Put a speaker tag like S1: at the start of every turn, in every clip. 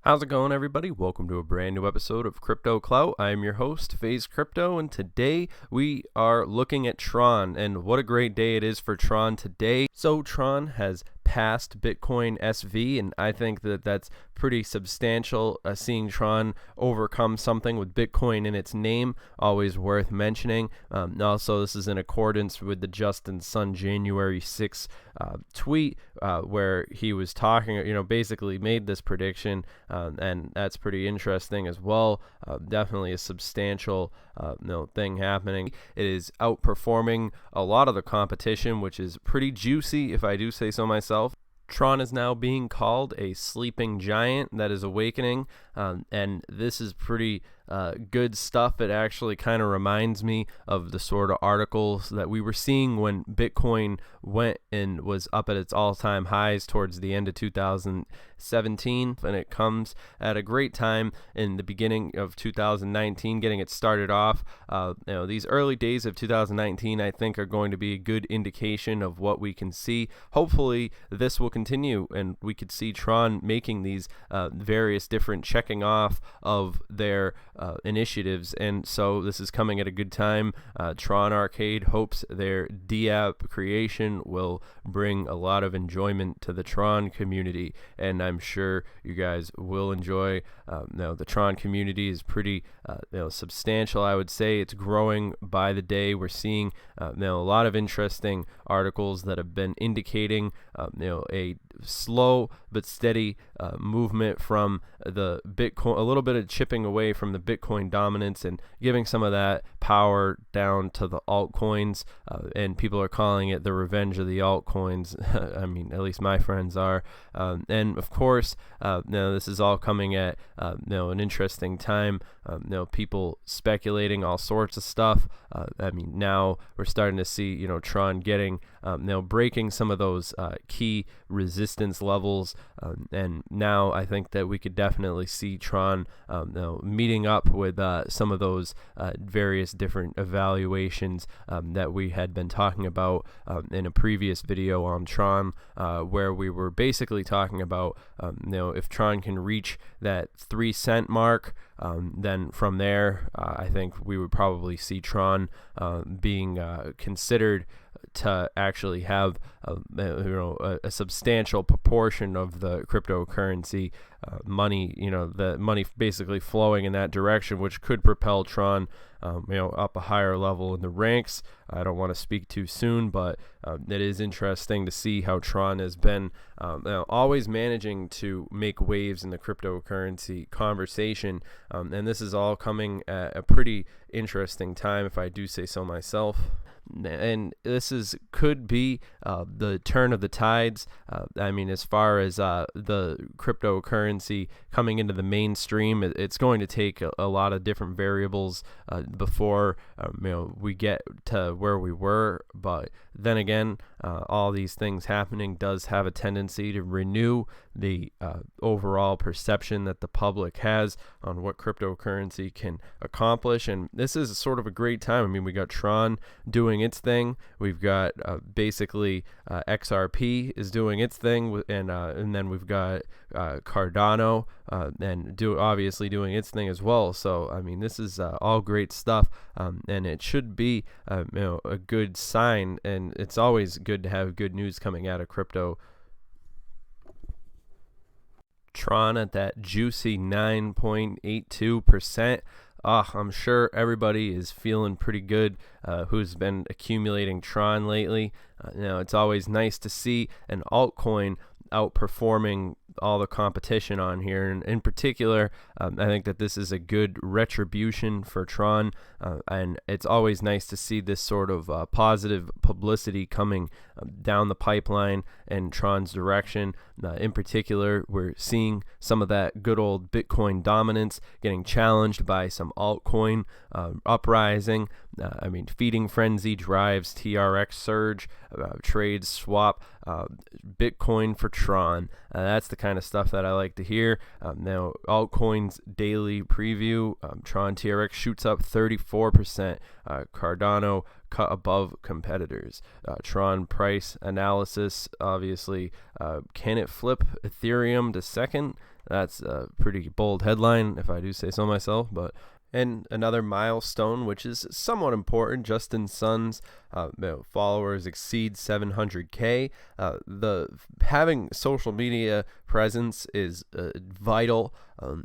S1: How's it going, everybody? Welcome to a brand new episode of Crypto Clout. I'm your host, Faze Crypto, and today we are looking at TRON, and what a great day it is for TRON today. So TRON has passed Bitcoin SV, and I think that that's pretty substantial. Seeing TRON overcome something with Bitcoin in its name, always worth mentioning. Also, this is in accordance with the Justin Sun January 6th tweet where he was talking, basically made this prediction, and that's pretty interesting as well. Definitely a substantial thing happening. It is outperforming a lot of the competition, which is pretty juicy, if I do say so myself. TRON is now being called a sleeping giant that is awakening, and this is pretty good stuff. It actually kind of reminds me of the sort of articles that we were seeing when Bitcoin went and was up at its all-time highs towards the end of 2017, and it comes at a great time in the beginning of 2019, getting it started off. These early days of 2019, I think, are going to be a good indication of what we can see. Hopefully, this will continue, and we could see TRON making these various different checking off of their initiatives, and so this is coming at a good time. TRON Arcade hopes their DApp creation will bring a lot of enjoyment to the TRON community, and I'm sure you guys will enjoy. The TRON community is pretty substantial. I would say it's growing by the day. We're seeing a lot of interesting articles that have been indicating a slow but steady movement from the Bitcoin, a little bit of chipping away from the Bitcoin dominance and giving some of that power down to the altcoins, and people are calling it the revenge of the altcoins. I mean, at least my friends are, and of course this is all coming at an interesting time. People speculating all sorts of stuff. Now we're starting to see TRON getting breaking some of those key resistance levels, and now I think that we could definitely see TRON meeting up with some of those various different evaluations that we had been talking about in a previous video on TRON, where we were basically talking about if TRON can reach that 3 cent mark, then from there I think we would probably see TRON being considered to actually have a substantial proportion of the cryptocurrency money, the money basically flowing in that direction, which could propel TRON up a higher level in the ranks. I don't want to speak too soon, but it is interesting to see how TRON has been always managing to make waves in the cryptocurrency conversation, and this is all coming at a pretty interesting time, if I do say so myself. And this could be the turn of the tides. As far as the cryptocurrency coming into the mainstream, it's going to take a lot of different variables before we get to where we were. But then again, all these things happening does have a tendency to renew the overall perception that the public has on what cryptocurrency can accomplish. And this is sort of a great time. We got TRON doing its thing. We've got basically XRP is doing its thing, and then we've got Cardano obviously doing its thing as well. So this is all great stuff, and it should be a good sign, and it's always good to have good news coming out of crypto. TRON at that juicy 9.82%. I'm sure everybody is feeling pretty good who's been accumulating TRON lately. It's always nice to see an altcoin outperforming all the competition on here, and in particular I think that this is a good retribution for TRON, and it's always nice to see this sort of positive publicity coming down the pipeline in TRON's direction. In particular, we're seeing some of that good old Bitcoin dominance getting challenged by some altcoin uprising. Feeding frenzy drives TRX surge, trades swap Bitcoin for TRON. That's the kind of stuff that I like to hear. Now, altcoins daily preview. TRON TRX shoots up 34%. Cardano cut above competitors. TRON price analysis, obviously, can it flip Ethereum to second? That's a pretty bold headline, if I do say so myself. And another milestone, which is somewhat important, Justin Sun's followers exceed 700K. Having social media presence is vital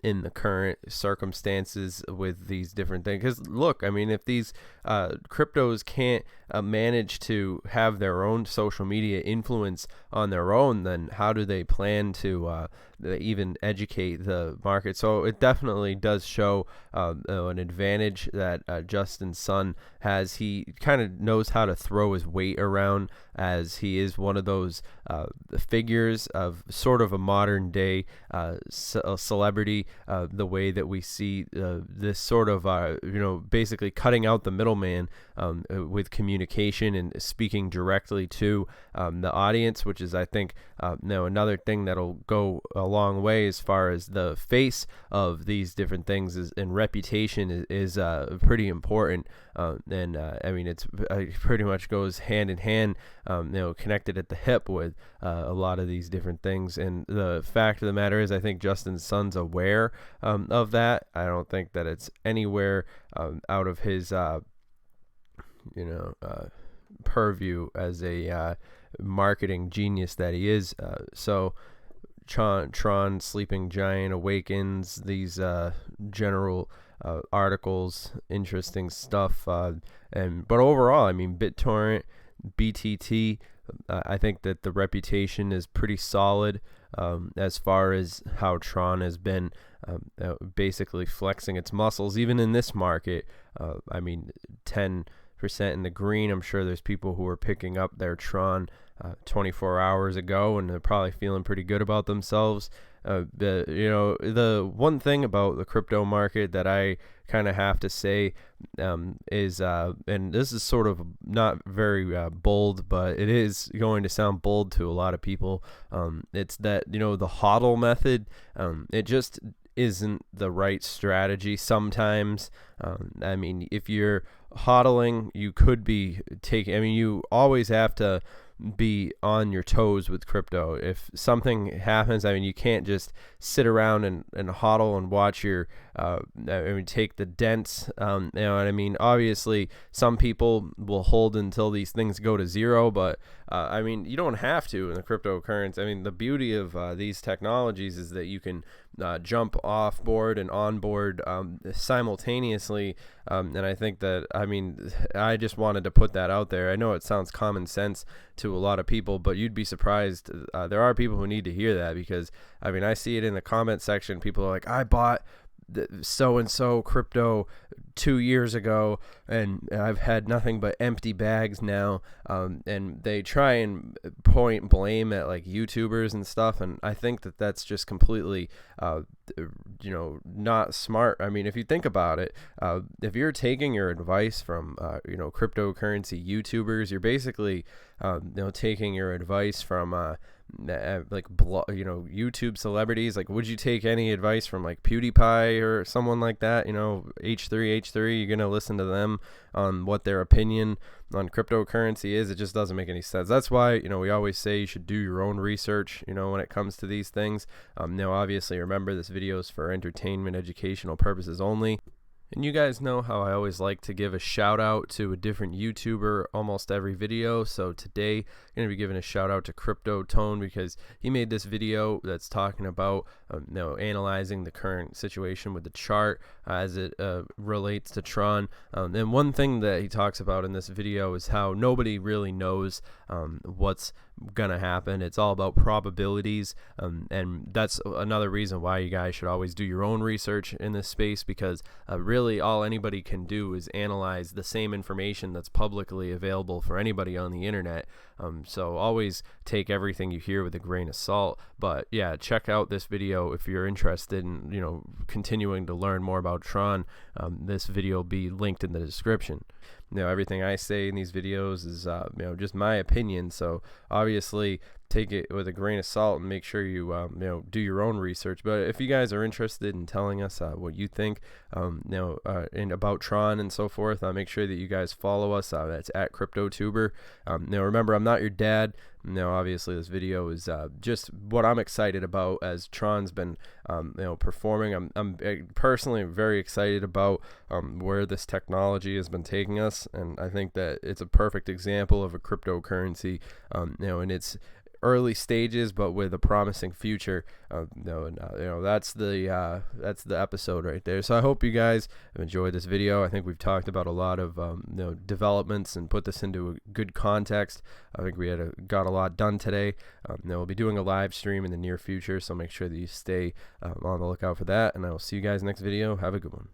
S1: in the current circumstances with these different things. Because look, I mean, if these cryptos can't manage to have their own social media influence on their own, then how do they plan to even educate the market? So it definitely does show an advantage that Justin Sun has. He kind of knows how to throw his weight around, as he is one of those figures of sort of a modern day celebrity, the way that we see this sort of basically cutting out the middleman with communication and speaking directly to the audience, which is, I think, another thing that'll go a long way as far as the face of these different things and reputation is pretty important. I mean, it pretty much goes hand in hand, connected at the hip with a lot of these different things. And the fact of the matter is, I think Justin Sun's aware of that. I don't think that it's anywhere out of his purview as a marketing genius that he is. So TRON, Sleeping Giant, Awakens, these general articles, interesting stuff. But overall, I mean, BitTorrent, BTT, I think that the reputation is pretty solid as far as how TRON has been basically flexing its muscles, even in this market. I mean, 10% in the green. I'm sure there's people who are picking up their TRON 24 hours ago, and they're probably feeling pretty good about themselves. The one thing about the crypto market that I kind of have to say is, and this is sort of not very bold, but it is going to sound bold to a lot of people. It's that, the HODL method, it just isn't the right strategy sometimes. I mean, if you're HODLing, you could be you always have to be on your toes with crypto. If something happens, I mean, you can't just sit around and HODL and watch your take the dents. You know what I mean? Obviously, some people will hold until these things go to zero, but I mean, you don't have to in the cryptocurrency. I mean, the beauty of these technologies is that you can jump off board and on board simultaneously. And I think that, I mean, I just wanted to put that out there. I know it sounds common sense to a lot of people, but you'd be surprised. There are people who need to hear that, because, I mean, I see it in the comment section. People are like, I bought so-and-so crypto 2 years ago, and I've had nothing but empty bags now. And they try and point blame at like YouTubers and stuff, and I think that that's just completely not smart. I mean, if you think about it, if you're taking your advice from cryptocurrency YouTubers, you're basically taking your advice from YouTube celebrities. Like, would you take any advice from like PewDiePie or someone like that? H3, you're gonna listen to them on what their opinion on cryptocurrency is? It just doesn't make any sense. That's why we always say you should do your own research when it comes to these things. Now, obviously, remember, this video is for entertainment, educational purposes only. And you guys know how I always like to give a shout out to a different YouTuber almost every video. So today I'm going to be giving a shout out to CryptoTone, because he made this video that's talking about analyzing the current situation with the chart as it relates to TRON. And one thing that he talks about in this video is how nobody really knows what's gonna happen. It's all about probabilities, and that's another reason why you guys should always do your own research in this space, because really all anybody can do is analyze the same information that's publicly available for anybody on the internet. So always take everything you hear with a grain of salt. But yeah, check out this video if you're interested in continuing to learn more about TRON. This video will be linked in the description. Everything I say in these videos is just my opinion, so obviously take it with a grain of salt and make sure you do your own research. But if you guys are interested in telling us what you think about Tron and so forth, make sure that you guys follow us. That's at CryptoTuber. Remember, I'm not your dad. Obviously this video is just what I'm excited about as Tron's been performing. I'm personally very excited about where this technology has been taking us, and I think that it's a perfect example of a cryptocurrency in its early stages, but with a promising future. That's the episode right there. So I hope you guys have enjoyed this video. I think we've talked about a lot of developments and put this into a good context. I think we got a lot done today. We'll be doing a live stream in the near future, so make sure that you stay on the lookout for that, and I will see you guys next video. Have a good one.